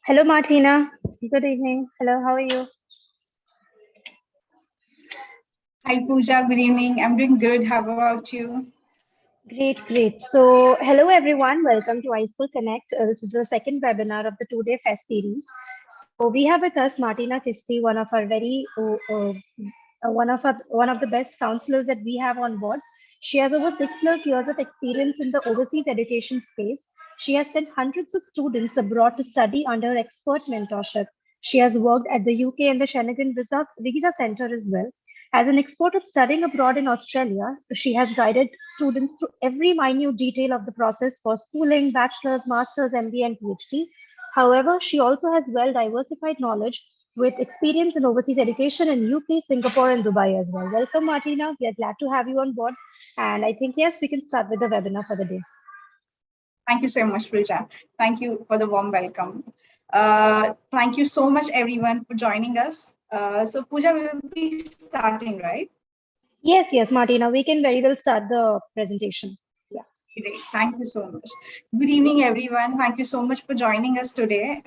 Hello, Martina. Good evening. Hello, how are you? Hi Pooja, good evening. I'm doing good. How about you? Great. So, hello everyone. Welcome to iSchoolConnect. This is the second webinar of the two-day fest series. So, we have with us Martina Kisti, one of our one of the best counselors that we have on board. She has over 6+ years of experience in the overseas education space. She has sent hundreds of students abroad to study under her expert mentorship. She has worked at the UK and the Schengen Visa Center as well. As an expert of studying abroad in Australia, she has guided students through every minute detail of the process for schooling, bachelor's, master's, MBA, and PhD. However, she also has well diversified knowledge with experience in overseas education in UK, Singapore, and Dubai as well. Welcome, Martina. We are glad to have you on board. And I think, yes, we can start with the webinar for the day. Thank you so much, Pooja. Thank you for the warm welcome. Thank you so much, everyone, for joining us. So, Pooja, we will be starting, right? Yes, Martina. We can very well start the presentation. Yeah. Great. Thank you so much. Good evening, everyone. Thank you so much for joining us today.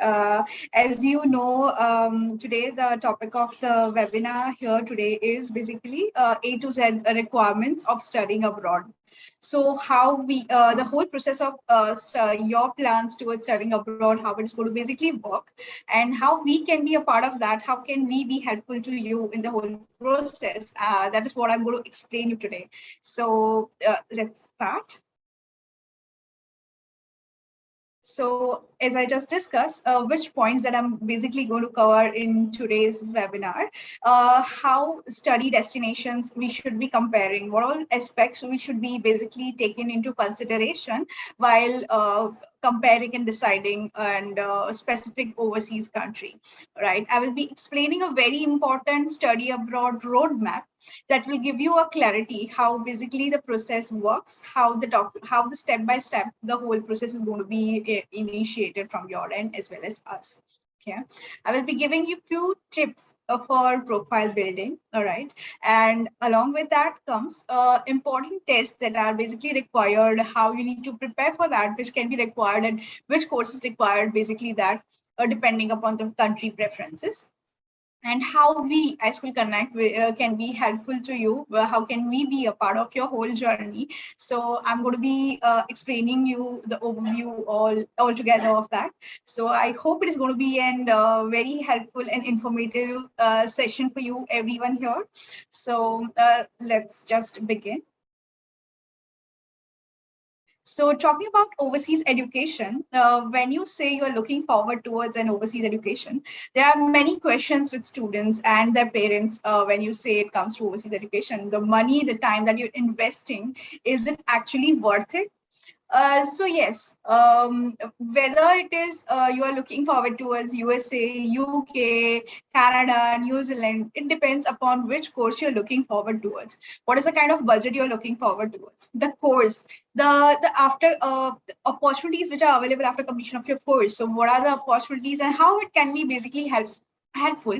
As you know, today the topic of the webinar here today is basically A to Z requirements of studying abroad. So how we, the whole process of your plans towards studying abroad, how it's going to basically work and how we can be a part of that. How can we be helpful to you in the whole process? That is what I'm going to explain you today. So let's start. So as I just discussed, which points that I'm basically going to cover in today's webinar, how study destinations we should be comparing, what all aspects we should be basically taken into consideration while comparing and deciding and specific overseas country, right? I will be explaining a very important study abroad roadmap that will give you a clarity how basically the process works, how the step by step the whole process is going to be initiated from your end as well as us. Okay, I will be giving you few tips for profile building. All right, and along with that comes important tests that are basically required, how you need to prepare for that, which can be required, and which course is required, basically that depending upon the country preferences, and how we iSchoolConnect can be helpful to you. How can we be a part of your whole journey? So I'm going to be explaining you the overview all together of that. So I hope it is going to be an very helpful and informative session for you, everyone here. So let's just begin. So talking about overseas education, when you say you're looking forward towards an overseas education, there are many questions with students and their parents when you say it comes to overseas education. The money, the time that you're investing, is it actually worth it? So yes, whether it is you are looking forward towards USA, UK, Canada, New Zealand, it depends upon which course you're looking forward towards. What is the kind of budget you're looking forward towards? The course, the after the opportunities which are available after completion of your course. So what are the opportunities and how it can be basically helpful?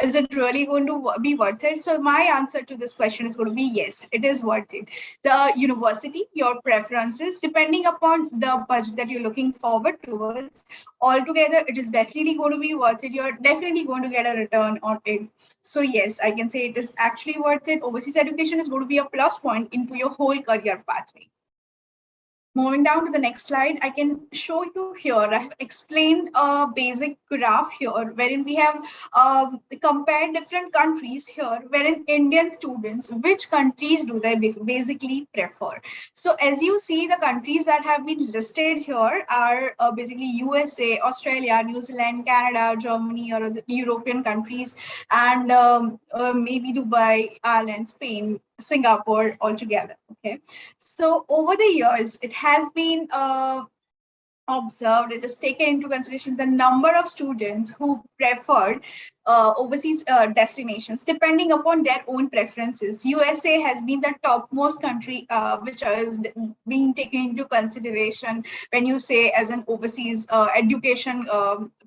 Is it really going to be worth it? So my answer to this question is going to be yes, it is worth it. The university, your preferences, depending upon the budget that you're looking forward towards, altogether, it is definitely going to be worth it. You're definitely going to get a return on it. So yes, I can say it is actually worth it. Overseas education is going to be a plus point into your whole career pathway. Moving down to the next slide, I can show you here. I have explained a basic graph here wherein we have compared different countries here, wherein Indian students, which countries do they basically prefer? So as you see, the countries that have been listed here are basically USA, Australia, New Zealand, Canada, Germany, or the European countries, and maybe Dubai, Ireland, Spain, Singapore altogether. Okay, so over the years, it has been observed, it is taken into consideration the number of students who preferred overseas destinations depending upon their own preferences. USA has been the topmost country which is being taken into consideration when you say as an overseas education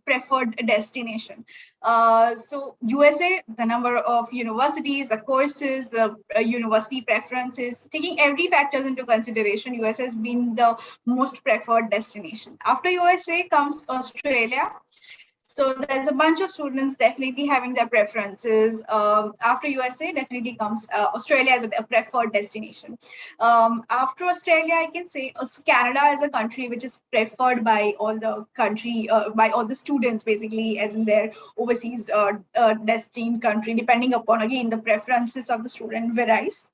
preferred destination. So USA, the number of universities, the courses, the university preferences, taking every factors into consideration, USA has been the most preferred destination. After USA comes Australia. So there's a bunch of students definitely having their preferences. After USA, definitely comes Australia as a preferred destination. After Australia, I can say Canada is a country which is preferred by all the country, by all the students, basically, as in their overseas destined country, depending upon, again, the preferences of the student varies.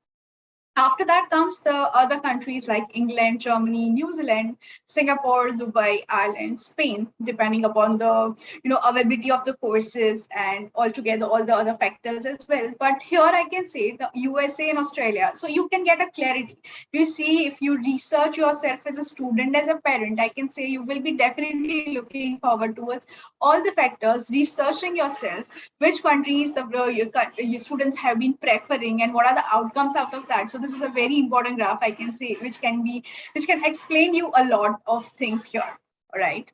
After that comes the other countries like England, Germany, New Zealand, Singapore, Dubai, Ireland, Spain, depending upon the availability of the courses and altogether all the other factors as well. But here I can say the USA and Australia. So you can get a clarity. You see, if you research yourself as a student, as a parent, I can say you will be definitely looking forward towards all the factors, researching yourself, which countries your students have been preferring and what are the outcomes out of that. So this is a very important graph, I can say, which can explain you a lot of things here. All right.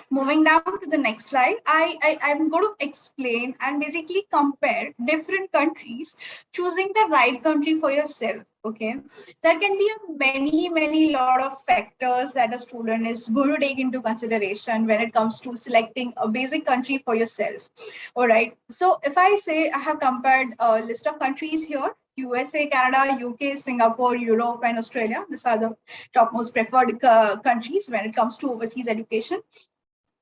Moving down to the next slide, I'm going to explain and basically compare different countries, choosing the right country for yourself. Okay, there can be many lot of factors that a student is going to take into consideration when it comes to selecting a basic country for yourself. All right, so if I say I have compared a list of countries here: USA, Canada, UK, Singapore, Europe, and Australia. These are the topmost preferred countries when it comes to overseas education.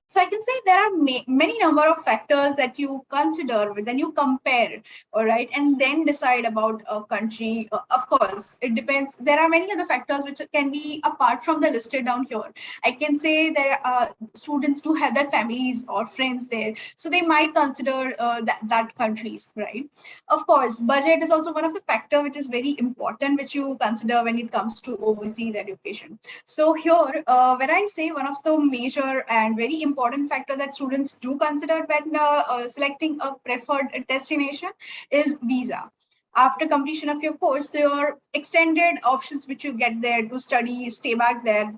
So I can say there are many number of factors that you consider, then you compare, all right, and then decide about a country. Of course, it depends. There are many other factors which can be apart from the listed down here. I can say there are students do have their families or friends there, so they might consider that countries, right? Of course, budget is also one of the factor which is very important, which you consider when it comes to overseas education. So here, when I say one of the major and very important factor that students do consider when selecting a preferred destination is visa. After completion of your course, there are extended options which you get there to study, stay back there,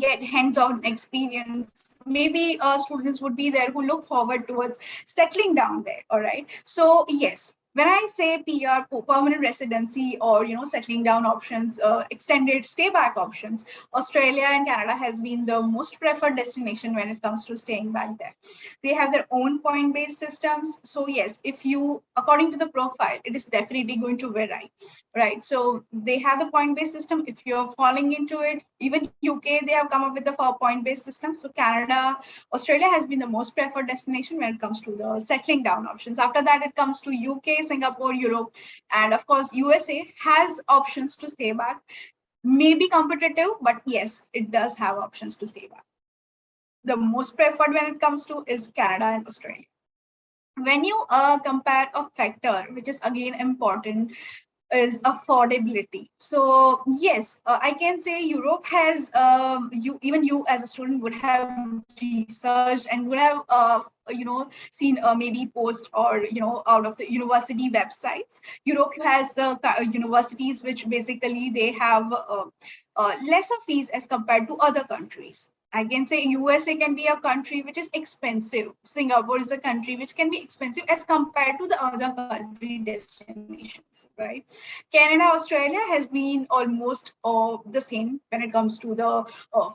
get hands-on experience. Maybe students would be there who look forward towards settling down there. All right. So yes, when I say PR, permanent residency, or settling down options, extended stay back options, Australia and Canada has been the most preferred destination when it comes to staying back there. They have their own point-based systems. So yes, if you, according to the profile, it is definitely going to vary, right? So they have the point-based system. If you're falling into it, even UK, they have come up with the point-based system. So Canada, Australia has been the most preferred destination when it comes to the settling down options. After that, it comes to UK, Singapore, Europe, and of course, USA has options to stay back. Maybe competitive, but yes, it does have options to stay back. The most preferred when it comes to is Canada and Australia. When you compare a factor, which is again important, is affordability. So yes, I can say Europe has you as a student would have researched and would have seen maybe post or out of the university websites. Europe has the universities which basically they have lesser fees as compared to other countries. I can say USA can be a country which is expensive. Singapore is a country which can be expensive as compared to the other country destinations, right? Canada, Australia has been almost the same when it comes to the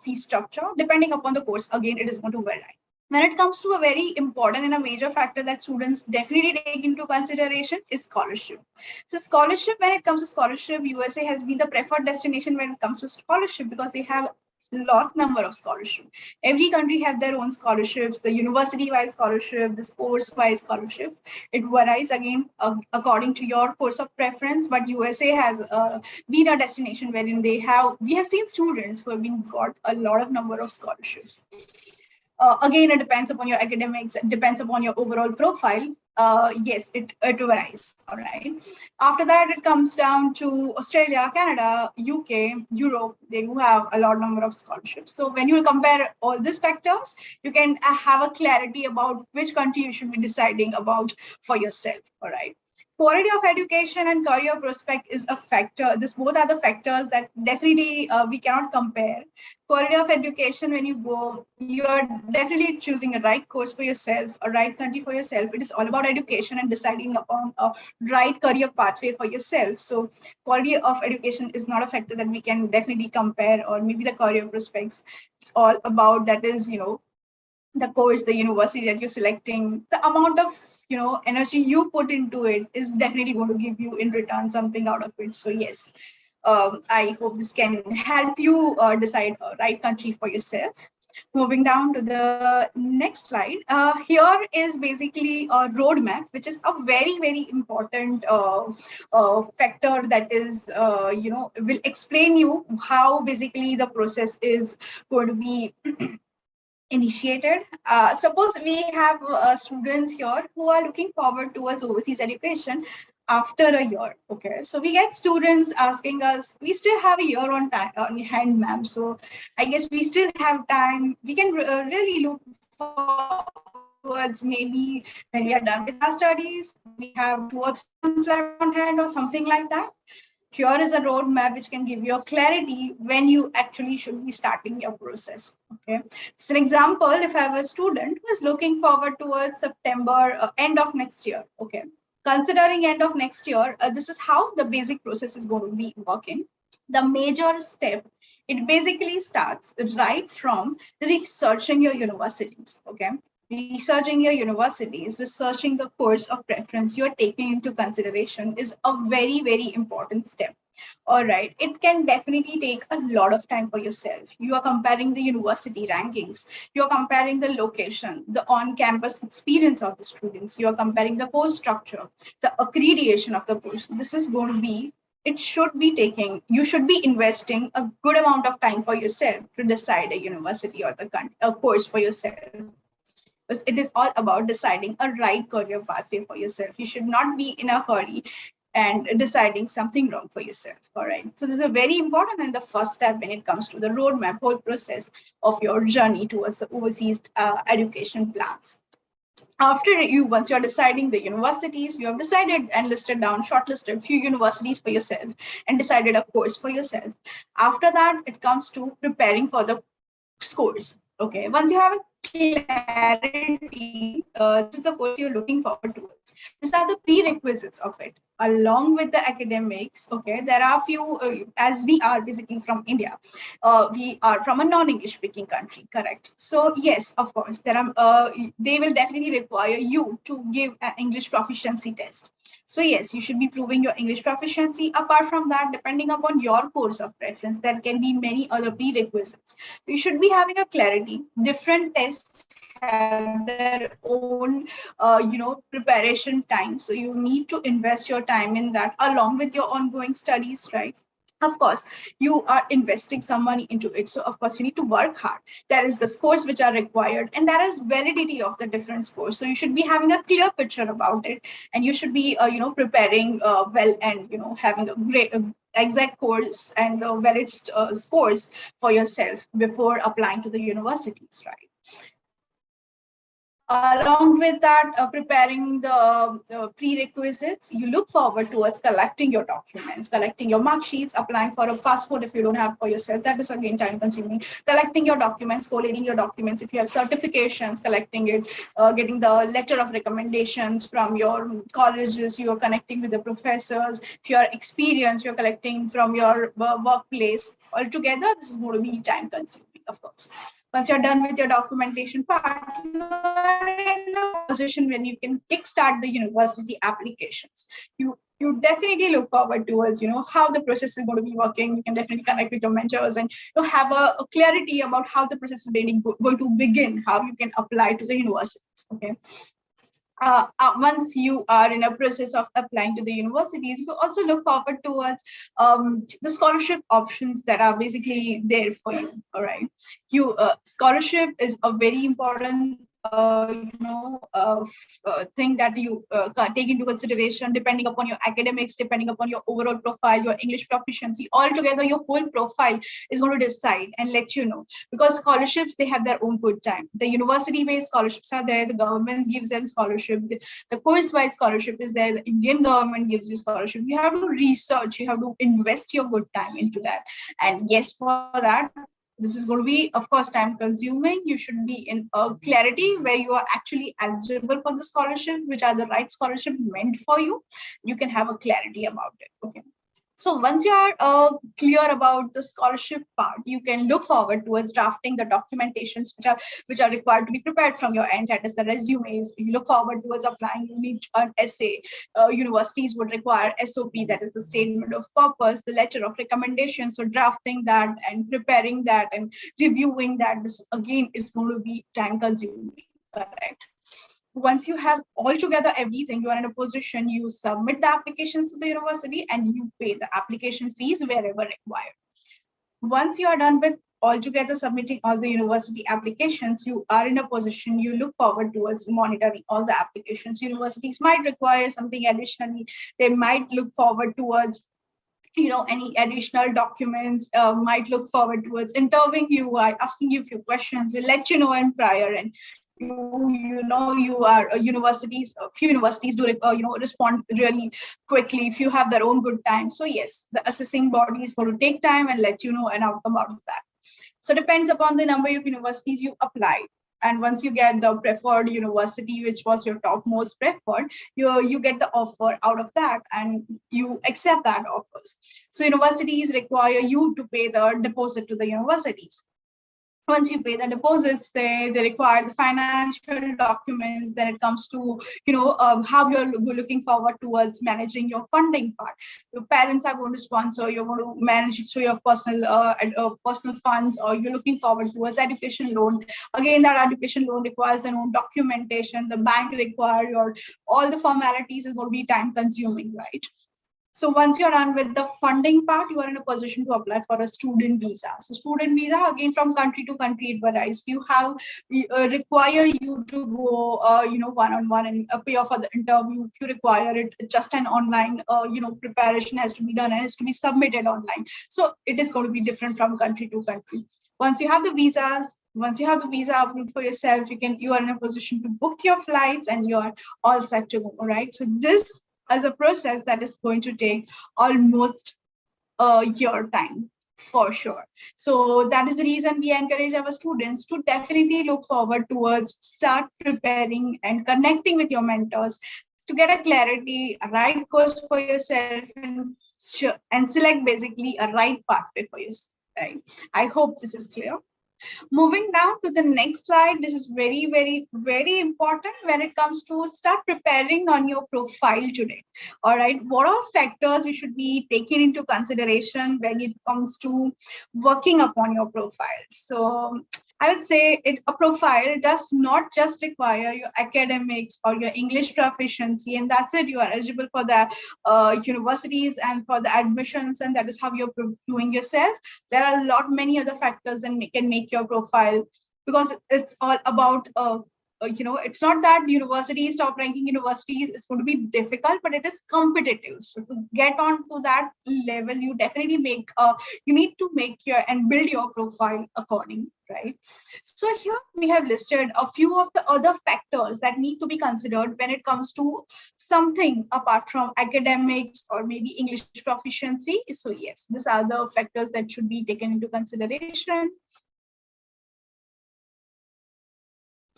fee structure. Depending upon the course, again, it is going to vary. When it comes to a very important and a major factor that students definitely take into consideration is scholarship. So scholarship, when it comes to scholarship, USA has been the preferred destination when it comes to scholarship because they have lot number of scholarship. Every country have their own scholarships, the university-wise scholarship, the sports-wise scholarship. It varies again according to your course of preference, but USA has been a destination wherein we have seen students who have been got a lot of number of scholarships. Again, it depends upon your academics, it depends upon your overall profile. yes, it varies. All right. After that, it comes down to Australia, Canada, UK, Europe. They do have a lot number of scholarships. So when you compare all these factors, you can have a clarity about which country you should be deciding about for yourself. All right. Quality of education and career prospect is a factor. This both are the factors that definitely we cannot compare. Quality of education, when you go, you are definitely choosing a right course for yourself, a right country for yourself. It is all about education and deciding upon a right career pathway for yourself. So quality of education is not a factor that we can definitely compare, or maybe the career prospects. It's all about that is, the course, the university that you're selecting, the amount of energy you put into it is definitely going to give you in return something out of it. So yes, I hope this can help you decide a right country for yourself. Moving down to the next slide, here is basically a roadmap, which is a very important factor that is will explain you how basically the process is going to be initiated. Suppose we have students here who are looking forward towards overseas education after a year. Okay, so we get students asking us, we still have a year on time on hand, ma'am. So I guess we still have time. We can really look forward towards maybe when we are done with our studies, we have 2 or 3 months left on hand or something like that. Here is a roadmap which can give you a clarity when you actually should be starting your process. Okay, so an example, if I have a student who is looking forward towards September, end of next year. Okay, considering end of next year, this is how the basic process is going to be working. The major step, it basically starts right from researching your universities. Okay, researching your universities, researching the course of preference you're taking into consideration is a very important step. All right, it can definitely take a lot of time for yourself. You are comparing the university rankings, you're comparing the location, the on-campus experience of the students, you're comparing the course structure, the accreditation of the course. This is going to be, it should be taking, you should be investing a good amount of time for yourself to decide a university or a course for yourself. Because it is all about deciding a right career pathway for yourself. You should not be in a hurry and deciding something wrong for yourself. All right. So this is a very important and the first step when it comes to the roadmap, whole process of your journey towards the overseas education plans. After you, once you're deciding the universities, you have decided and listed down, shortlisted few universities for yourself and decided a course for yourself. After that, it comes to preparing for the scores. Okay, once you have a clarity, this is the course you're looking forward towards. These are the prerequisites of it. Along with the academics, okay, there are few, as we are basically from India, we are from a non-English speaking country, correct? So yes, of course, there are, they will definitely require you to give an English proficiency test. So yes, you should be proving your English proficiency. Apart from that, depending upon your course of preference, there can be many other prerequisites. You should be having a clarity. Different tests have their own, preparation time. So you need to invest your time in that along with your ongoing studies, right? Of course, you are investing some money into it. So of course, you need to work hard. There is the scores which are required, and there is validity of the different scores. So you should be having a clear picture about it, and you should be, preparing well, and having a great exact course and valid scores for yourself before applying to the universities, right? Along with that, preparing the prerequisites, you look forward towards collecting your documents, collecting your mark sheets, applying for a passport if you don't have for yourself. That is again time consuming. Collecting your documents, collating your documents. If you have certifications, collecting it, getting the letter of recommendations from your colleges, you are connecting with the professors. If you are experienced, you're collecting from your workplace. Altogether, this is going to be time consuming, of course. Once you're done with your documentation part, you are in a position when you can kickstart the university applications. You definitely look forward towards how the process is going to be working. You can definitely connect with your mentors and have a clarity about how the process is going to begin, how you can apply to the universities. Okay. Once you are in a process of applying to the universities, you also look forward towards the scholarship options that are basically there for you. All right, scholarship is a very important thing that you take into consideration, depending upon your academics, depending upon your overall profile, your English proficiency. Altogether, your whole profile is going to decide and let you know. Because scholarships, they have their own good time. The university-based scholarships are there. The government gives them scholarship. The course-wise scholarship is there. The Indian government gives you scholarship. You have to research. You have to invest your good time into that. And yes, for that, this is going to be, of course, time consuming. You should be in a clarity where you are actually eligible for the scholarship, which are the right scholarship meant for you. You can have a clarity about it. Okay. So once you are clear about the scholarship part, you can look forward towards drafting the documentations which are required to be prepared from your end. That is the resumes. You look forward towards applying. You need an essay. Universities would require SOP, that is the statement of purpose, the letter of recommendation. So drafting that and preparing that and reviewing that, this again is going to be time consuming. Correct. Once you have all together everything, you are in a position, you submit the applications to the university and you pay the application fees wherever required. Once you are done with altogether submitting all the university applications, you are in a position, you look forward towards monitoring all the applications. Universities might require something additionally. They might look forward towards any additional documents, might look forward towards interviewing you, asking you a few questions, will let you know in prior. And you are universities, a few universities do respond really quickly if you have their own good time. So yes, the assessing body is going to take time and let you know an outcome out of that. So depends upon the number of universities you applied. And once you get the preferred university, which was your top most preferred, you get the offer out of that and you accept that offers. So universities require you to pay the deposit to the universities. Once you pay the deposits, they require the financial documents. Then it comes to how you're looking forward towards managing your funding part. Your parents are going to sponsor, you're going to manage it through your personal funds, or you're looking forward towards education loan. Again, that education loan requires an own documentation. The bank require all the formalities is going to be time consuming, right? So once you're done with the funding part, you are in a position to apply for a student visa. So student visa, again, from country to country, it varies. You have require you to go, one-on-one and appear for the interview. If you require it, just an online, preparation has to be done and has to be submitted online. So it is going to be different from country to country. Once you have the visas, once you have the visa approved for yourself, you are in a position to book your flights and you are all set to go. All right. So this as a process that is going to take almost a year time for sure. So that is the reason we encourage our students to definitely look forward towards start preparing and connecting with your mentors to get a clarity, a right course for yourself, and select basically a right pathway for yourself. Right. I hope this is clear. Moving down to the next slide, this is very, very, very important when it comes to start preparing on your profile today. All right, what are factors you should be taking into consideration when it comes to working upon your profile? So I would say a profile does not just require your academics or your English proficiency, and that's it. You are eligible for the universities and for the admissions, and that is how you're doing yourself. There are a lot many other factors that can make your profile, because it's all about it's not that universities, top ranking universities, is going to be difficult, but it is competitive. So to get on to that level, you definitely you need to make your and build your profile according, right? So here we have listed a few of the other factors that need to be considered when it comes to something apart from academics or maybe English proficiency. So yes, these are the factors that should be taken into consideration.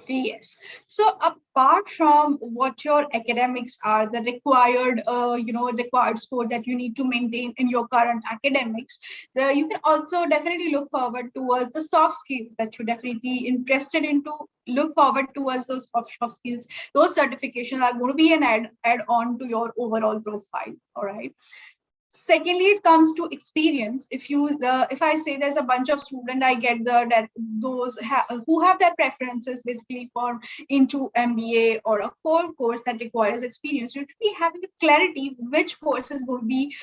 Yes. So apart from what your academics are, the required, required score that you need to maintain in your current academics, you can also definitely look forward towards the soft skills that you're definitely interested into. Look forward towards those soft skills. Those certifications are going to be an add on to your overall profile. All right. Secondly, it comes to experience. If I say there's a bunch of students, I get that those who have their preferences basically for into MBA or a core course that requires experience. You should be having a clarity which course is going to be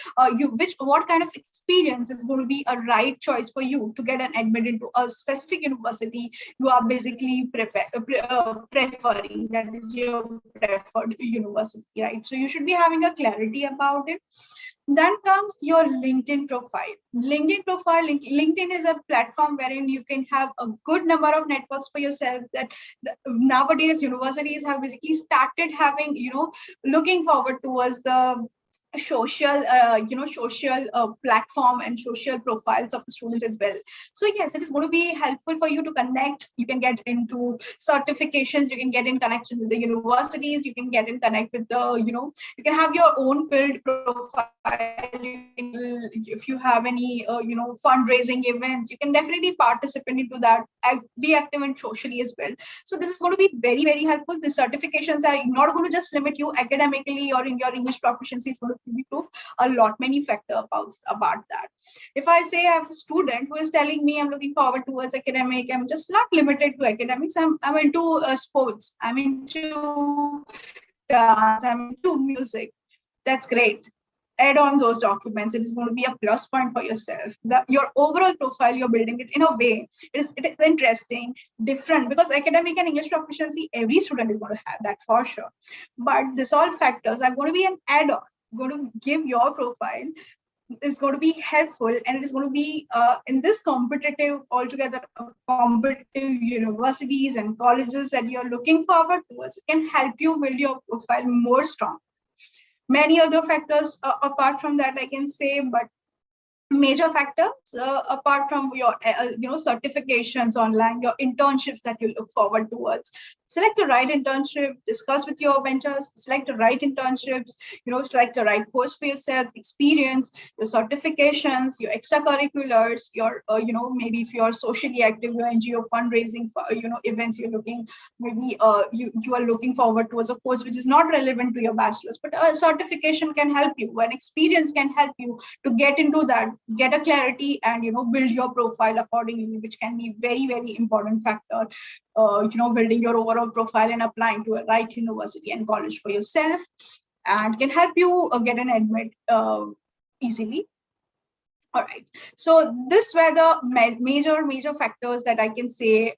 what kind of experience is going to be a right choice for you to get an admit into a specific university you are basically preferring. That is your preferred university, right? So you should be having a clarity about it. Then comes your LinkedIn profile. LinkedIn is a platform wherein you can have a good number of networks for yourself. That nowadays universities have basically started having, looking forward towards the social platform and social profiles of the students as well. So yes, it is going to be helpful for you to connect. You can get into certifications, you can get in connection with the universities, you can get in connect with the, you can have your own build profile. If you have any fundraising events, you can definitely participate into that, be active and socially as well. So this is going to be very, very helpful. The certifications are not going to just limit you academically or in your English proficiency. It's going to be proof a lot many factor about that. If I say I have a student who is telling me I'm looking forward towards academic, I'm just not limited to academics. I'm into sports, I'm into dance, I'm into music. That's great. Add on those documents. It is going to be a plus point for yourself. Your overall profile, you're building it in a way. It is interesting, different, because academic and English proficiency, every student is going to have that for sure. But this all factors are going to be an add-on, going to give your profile, is going to be helpful, and it is going to be in this competitive altogether competitive universities and colleges that you're looking forward towards. It can help you build your profile more strong. Many other factors apart from that I can say, but major factors apart from your certifications online, your internships that you look forward towards. Select the right internship, discuss with your mentors, select the right internships, select the right course for yourself, experience, your certifications, your extracurriculars, your maybe if you're socially active, your NGO fundraising for events, you're looking, maybe you are looking forward towards a course which is not relevant to your bachelor's, but a certification can help you, an experience can help you to get into that, get a clarity, and build your profile accordingly, which can be very, very important factor, building your overall profile and applying to a right university and college for yourself, and can help you get an admit easily. All right, so this were the major factors that I can say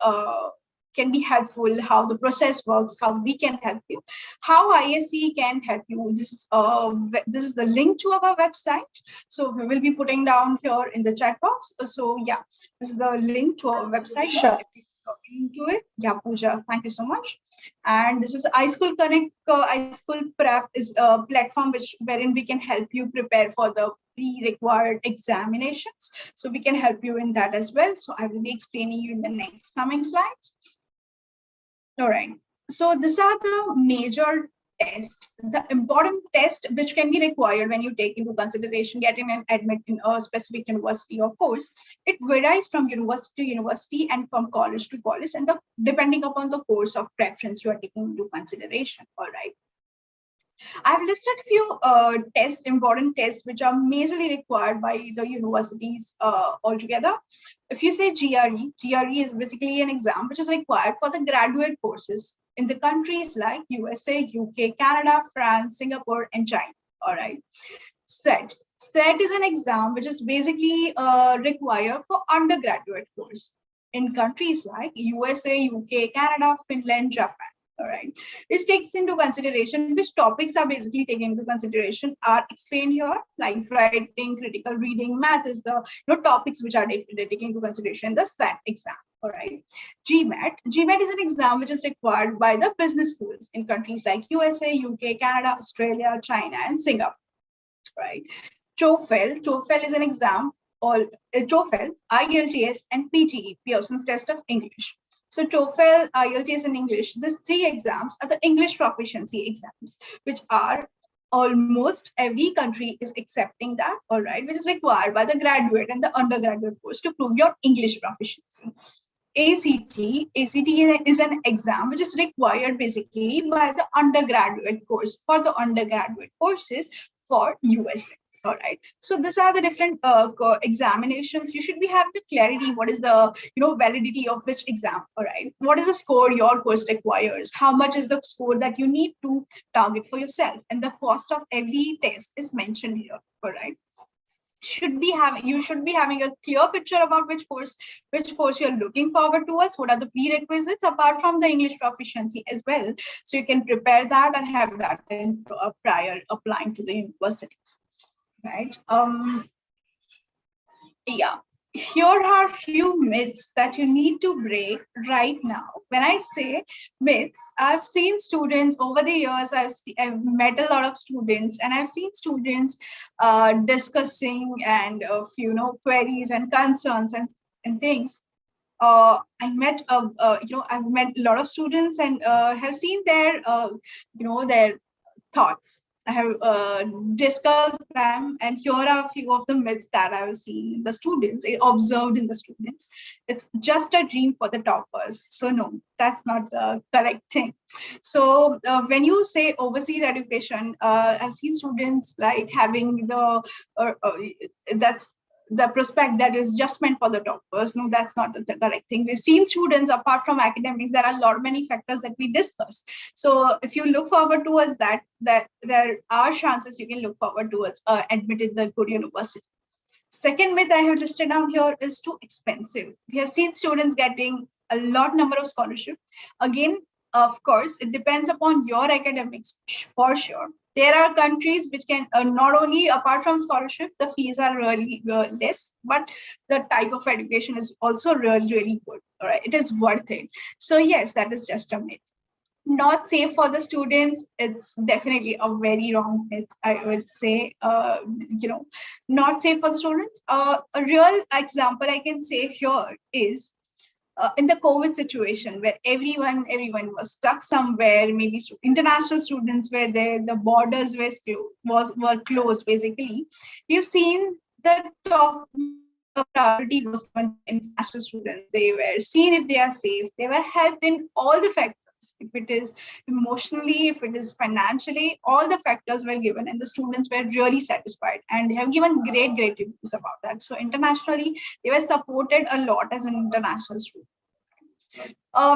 can be helpful, how the process works, how we can help you, how ISC can help you. This is the link to our website. So we will be putting down here in the chat box. So yeah, this is the link to our website. Sure. Into it. Yeah, Pooja, thank you so much. And this is iSchoolConnect. iSchool Prep is a platform wherein we can help you prepare for the pre-required examinations. So we can help you in that as well. So I will be explaining you in the next coming slides. All right. So these are the major tests, the important test which can be required when you take into consideration getting an admit in a specific university or course. It varies from university to university and from college to college, and depending upon the course of preference you are taking into consideration. All right. I've listed a few important tests, which are majorly required by the universities altogether. If you say GRE is basically an exam which is required for the graduate courses in the countries like USA, UK, Canada, France, Singapore, and China. All right. SET is an exam which is basically required for undergraduate course in countries like USA, UK, Canada, Finland, Japan. All right. This takes into consideration which topics are basically taken into consideration are explained here, like writing, critical reading, math is the topics which are taken into consideration in the SAT exam. All right. GMAT is an exam which is required by the business schools in countries like USA, UK, Canada, Australia, China, and Singapore. Right. TOEFL is an exam, or TOEFL, IELTS, and PTE, Pearson's Test of English. So TOEFL, IELTS, and English, these three exams are the English proficiency exams, which are almost every country is accepting that, all right, which is required by the graduate and the undergraduate course to prove your English proficiency. ACT is an exam which is required basically by the undergraduate course for the undergraduate courses for USA. All right. So these are the different examinations. You should be having the clarity. What is the validity of which exam? All right. What is the score your course requires? How much is the score that you need to target for yourself? And the cost of every test is mentioned here. All right. You should be having a clear picture about which course you're looking forward towards. What are the prerequisites apart from the English proficiency as well, so you can prepare that and have that in prior applying to the universities, right? Yeah, here are few myths that you need to break right now. When I say myths, I've seen students over the years. I've met a lot of students, and I've seen students discussing and queries and concerns and things. I've met a lot of students and have seen their thoughts. I have discussed them, and here are a few of the myths that I've seen in the students, observed in the students. It's just a dream for the toppers. So no, that's not the correct thing. So when you say overseas education, I've seen students like having that's the prospect that is just meant for the toppers. No, that's not the correct thing. We've seen students, apart from academics, there are a lot many factors that we discuss. So if you look forward towards that there are chances you can look forward towards admitted the good university. Second myth I have listed down here is too expensive. We have seen students getting a lot number of scholarship. Again, of course, it depends upon your academics for sure. There are countries which can not only apart from scholarship, the fees are really less, but the type of education is also really, really good. All right, it is worth it. So yes, that is just a myth. Not safe for the students, it's definitely a very wrong myth, I would say. Not safe for the students. A real example I can say here is in the COVID situation, where everyone was stuck somewhere. Maybe international students were there, the borders were closed. Basically, we've seen the top priority was given to international students. They were seen if they are safe. They were helped in all the factors. If it is emotionally, if it is financially, all the factors were given, and the students were really satisfied. And they have given great reviews about that. So internationally, they were supported a lot as an international student.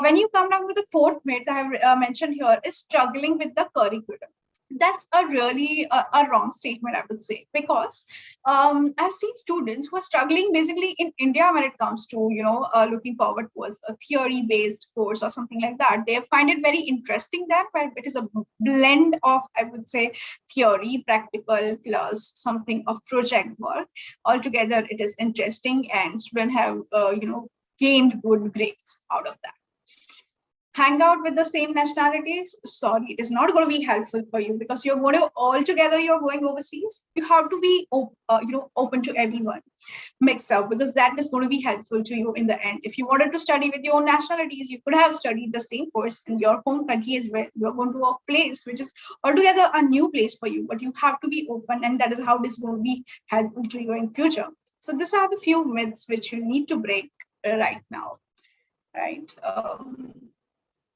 When you come down to the fourth myth I have mentioned here is struggling with the curriculum. That's a really a wrong statement, I would say, because I've seen students who are struggling basically in India when it comes to looking forward towards a theory based course or something like that. They find it very interesting that where it is a blend of, I would say, theory, practical plus something of project work. Altogether, it is interesting, and students have gained good grades out of that. Hang out with the same nationalities, sorry, it is not going to be helpful for you, because you're going to all together, you're going overseas. You have to be open to everyone, mix up, because that is going to be helpful to you in the end. If you wanted to study with your own nationalities, you could have studied the same course in your home country as well. You're going to a place which is altogether a new place for you, but you have to be open, and that is how it is going to be helpful to you in future. So these are the few myths which you need to break right now, right?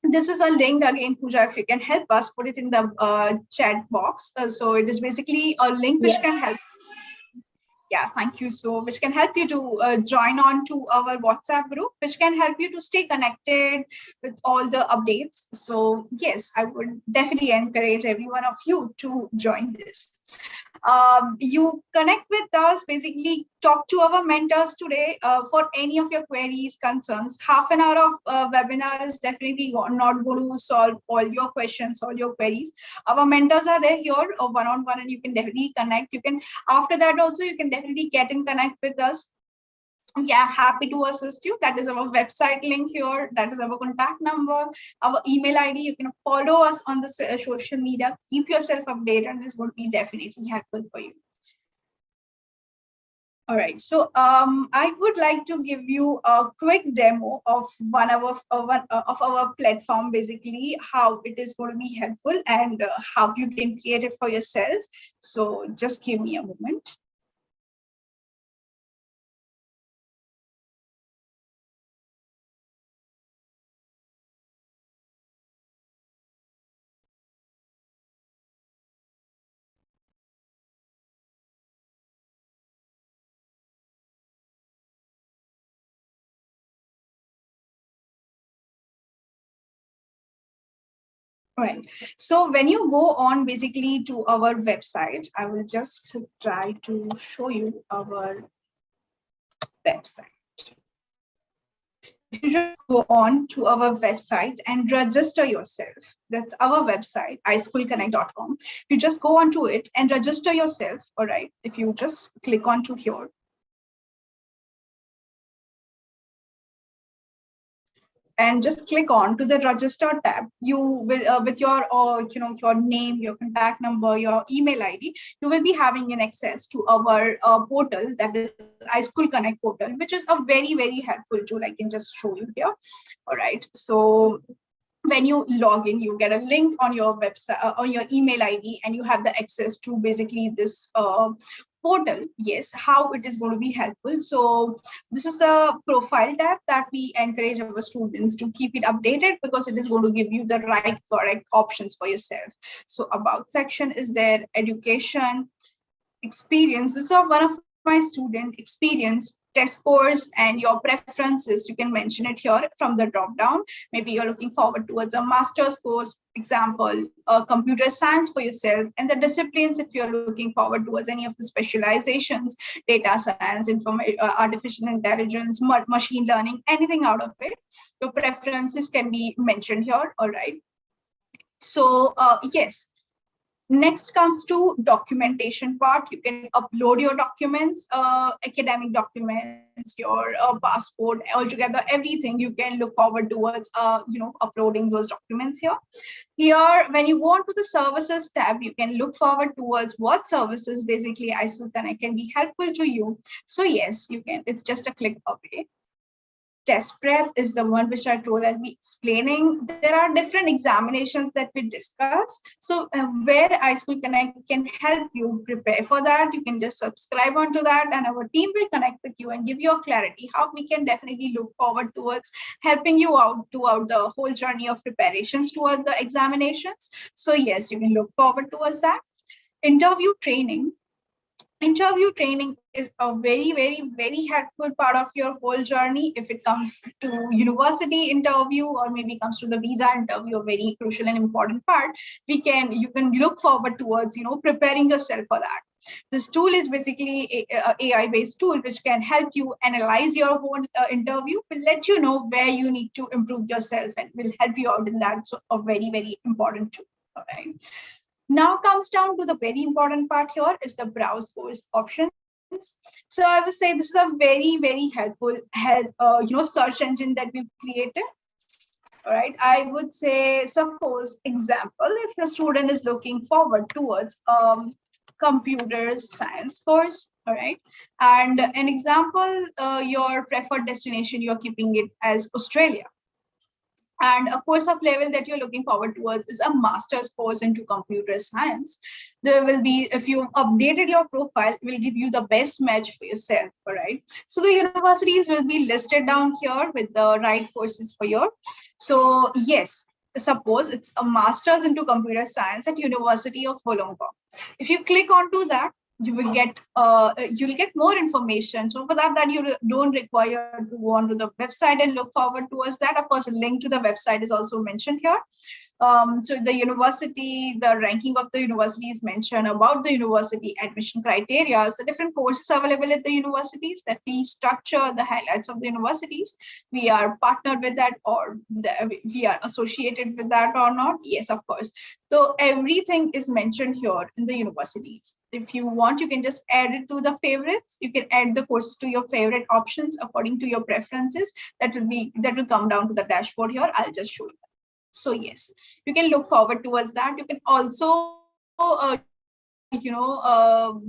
This is a link again, Pooja, if you can help us put it in the chat box. So it is basically a link which can help. Yeah, thank you. So which can help you to join on to our WhatsApp group, which can help you to stay connected with all the updates. So yes, I would definitely encourage every one of you to join this. You connect with us, basically talk to our mentors today for any of your queries, concerns. Half an hour of webinar is definitely not going to solve all your questions, all your queries. Our mentors are there here one-on-one, and you can definitely connect. You can, after that also, you can definitely get in connect with us. Yeah, happy to assist you. That is our website link here. That is our contact number, our email ID. You can follow us on the social media. Keep yourself updated, and it's going to be definitely helpful for you. All right, so I would like to give you a quick demo of one of our platform, basically how it is going to be helpful and how you can create it for yourself. So just give me a moment. Right. So when you go on basically to our website, I will just try to show you our website. If you just go on to our website and register yourself, that's our website, iSchoolConnect.com. If you just go onto it and register yourself, all right, if you just click onto here, and just click on to the register tab, you will with your your name, your contact number, your email ID, you will be having an access to our portal, that is iSchoolConnect portal, which is a very helpful tool. I can just show you here. All right, so when you log in, you get a link on your website, on your email ID, and you have the access to basically this portal. Yes, how it is going to be helpful. So this is the profile tab that we encourage our students to keep it updated, because it is going to give you the right correct options for yourself. So about section is there, education, experience. This is one of my student experience, test scores, and your preferences. You can mention it here from the drop down. Maybe you're looking forward towards a master's course, example, computer science for yourself, and the disciplines if you're looking forward towards any of the specializations, data science, artificial intelligence, machine learning, anything out of it. Your preferences can be mentioned here. All right. So yes, next comes to documentation part. You can upload your documents, academic documents, your passport, altogether everything. You can look forward towards uploading those documents here. Here, when you go on to the services tab, you can look forward towards what services basically iSchoolConnect can be helpful to you. So yes, you can. It's just a click away. Test prep is the one which I told I'll be explaining. There are different examinations that we discuss. So where iSchoolConnect can help you prepare for that, you can just subscribe onto that, and our team will connect with you and give you a clarity how we can definitely look forward towards helping you out throughout the whole journey of preparations toward the examinations. So yes, you can look forward towards that. Interview training. Interview training is a very helpful part of your whole journey. If it comes to university interview, or maybe comes to the visa interview, a very crucial and important part, you can look forward towards preparing yourself for that. This tool is basically a AI based tool which can help you analyze your whole interview, will let you know where you need to improve yourself, and will help you out in that. So a very important tool. All right. Now comes down to the very important part here is the browse course options. So I would say this is a very helpful search engine that we've created. All right, I would say, suppose example, if a student is looking forward towards computer science course, all right, and an example, your preferred destination, you're keeping it as Australia, and a course of level that you're looking forward towards is a master's course into computer science. There will be, if you updated your profile, will give you the best match for yourself. All right, so the universities will be listed down here with the right courses for you. So yes, suppose it's a master's into computer science at University of Wollongong. If you click onto that, you'll get more information. So for that you don't require to go onto the website and look forward towards that. Of course, a link to the website is also mentioned here. So the university, the ranking of the university is mentioned, about the university admission criteria, the different courses available at the universities, the fee structure, the highlights of the universities. We are partnered with that, or we are associated with that or not. Yes, of course. So everything is mentioned here in the universities. If you want, you can just add it to the favorites. You can add the courses to your favorite options according to your preferences. That will come down to the dashboard here. I'll just show you. So yes, you can look forward towards that. You can also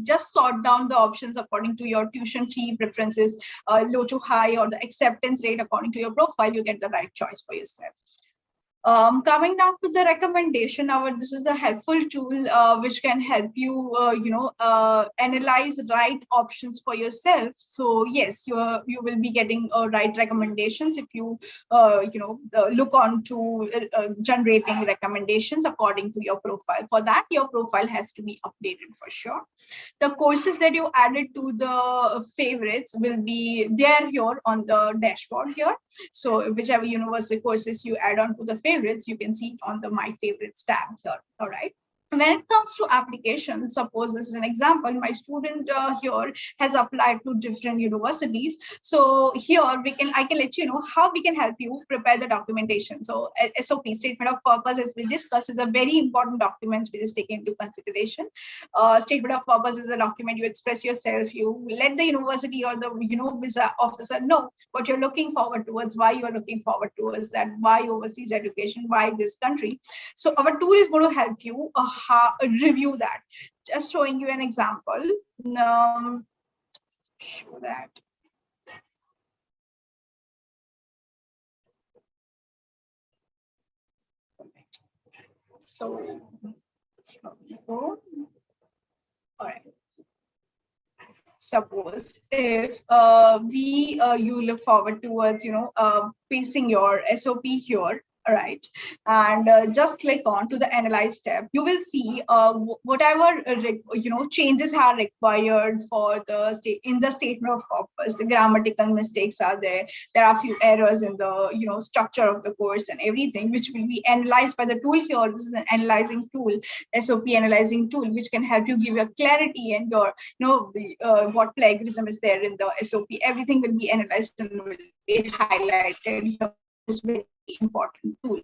just sort down the options according to your tuition fee preferences, low to high, or the acceptance rate according to your profile. You get the right choice for yourself. Coming down to the recommendation, this is a helpful tool which can help you, analyze right options for yourself. So yes, you will be getting right recommendations if you, look on to generating recommendations according to your profile. For that, your profile has to be updated for sure. The courses that you added to the favorites will be there here on the dashboard here. So whichever university courses you add on to the favorites, favorites, you can see it on the My Favorites tab here. All right. When it comes to applications, suppose this is an example, my student here has applied to different universities. So here I can let you know how we can help you prepare the documentation. So SOP, statement of purpose, as we discussed, is a very important document which is taken into consideration. Statement of purpose is a document you express yourself, you let the university or the visa officer know what you're looking forward towards, why you're looking forward towards that, why overseas education, why this country. So our tool is going to help you review that. Just showing you an example. Show that. So here we go. All right. Suppose if you look forward towards pasting your SOP here, all right, and just click on to the Analyze tab, you will see whatever changes are required for the in the statement of purpose. The grammatical mistakes are there. There are a few errors in the structure of the course and everything, which will be analyzed by the tool here. This is an analyzing tool, SOP analyzing tool, which can help you give your clarity and your what plagiarism is there in the SOP. Everything will be analyzed and will be highlighted here. This very important tool.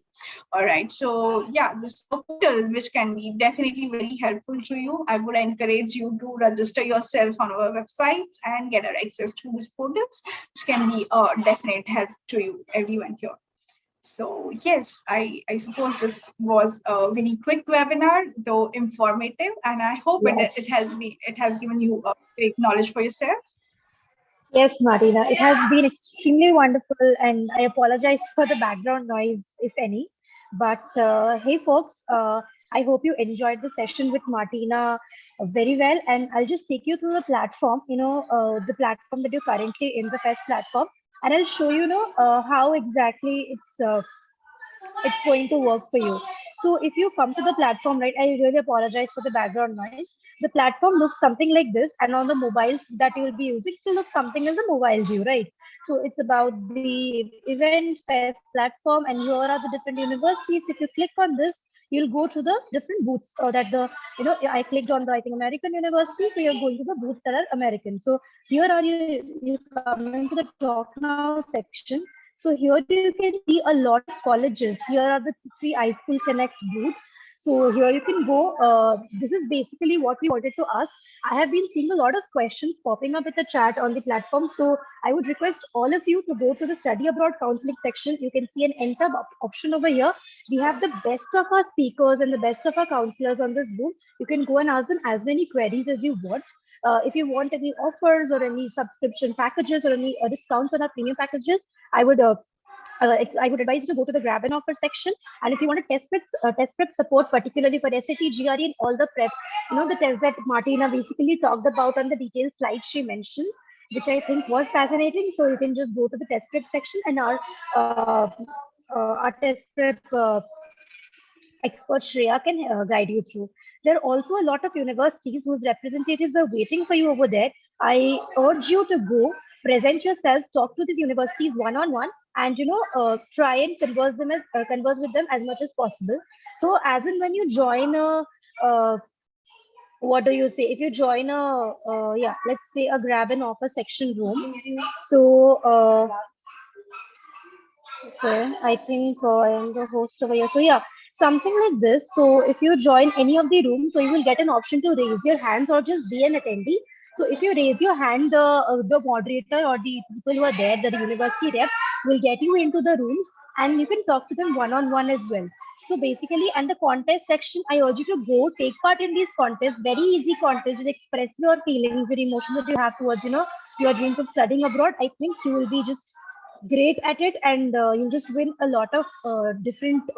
All right, so yeah, this is a portal which can be definitely very helpful to you. I would encourage you to register yourself on our website and get access to these portals, which can be a definite help to you, everyone here. So yes, I suppose this was a very quick webinar, though informative, and I hope it has given you a great knowledge for yourself. Yes, Martina, it has been extremely wonderful, and I apologize for the background noise, if any. But hey, folks, I hope you enjoyed the session with Martina very well. And I'll just take you through the platform, the platform that you're currently in, the FEST platform, and I'll show how exactly it's going to work for you. So if you come to the platform, right, I really apologize for the background noise. The platform looks something like this, and on the mobiles that you will be using, it will look something as a mobile view, right? So it's about the event fest platform, and here are the different universities. If you click on this, you'll go to the different booths I clicked on the, I think, American University. So you're going to the booths that are American. So here are you coming to the Talk Now section. So here you can see a lot of colleges. Here are the 3 iSchoolConnect booths. So here you can go. This is basically what we wanted to ask. I have been seeing a lot of questions popping up in the chat on the platform. So I would request all of you to go to the study abroad counseling section. You can see an enter option over here. We have the best of our speakers and the best of our counselors on this Zoom. You can go and ask them as many queries as you want. If you want any offers or any subscription packages or any discounts on our premium packages, I would advise you to go to the grab and offer section. And if you want a test prep support, particularly for SAT, GRE, and all the preps, the tests that Martina basically talked about on the detailed slide she mentioned, which I think was fascinating. So you can just go to the test prep section, and our test prep expert Shreya can guide you through. There are also a lot of universities whose representatives are waiting for you over there. I urge you to go, present yourselves, talk to these universities one-on-one, and try and converse with them as much as possible. So as in when you join what do you say? If you join let's say a grab and offer section room. So okay, I think I am the host over here. So yeah, something like this. So if you join any of the rooms, so you will get an option to raise your hands or just be an attendee. So if you raise your hand, the moderator or the people who are there, the university rep, will get you into the rooms, and you can talk to them one-on-one as well. So basically, and the contest section, I urge you to go take part in these contests. Very easy contests. Express your feelings, your emotions that you have towards your dreams of studying abroad. I think you will be just great at it, and you'll just win a lot of different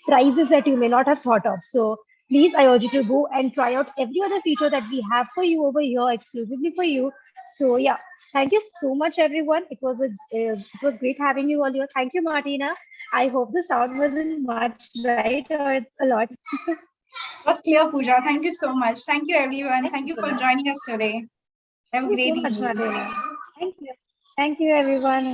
prizes that you may not have thought of. So please, I urge you to go and try out every other feature that we have for you over here exclusively for you. So yeah, thank you so much, everyone. It was great having you all here. Thank you, Martina. I hope the sound wasn't much, right, or it's a lot. It was clear, Pooja. Thank you so much. Thank you, everyone. Thank you for joining us today. Have a great evening. Thank you. Thank you, everyone.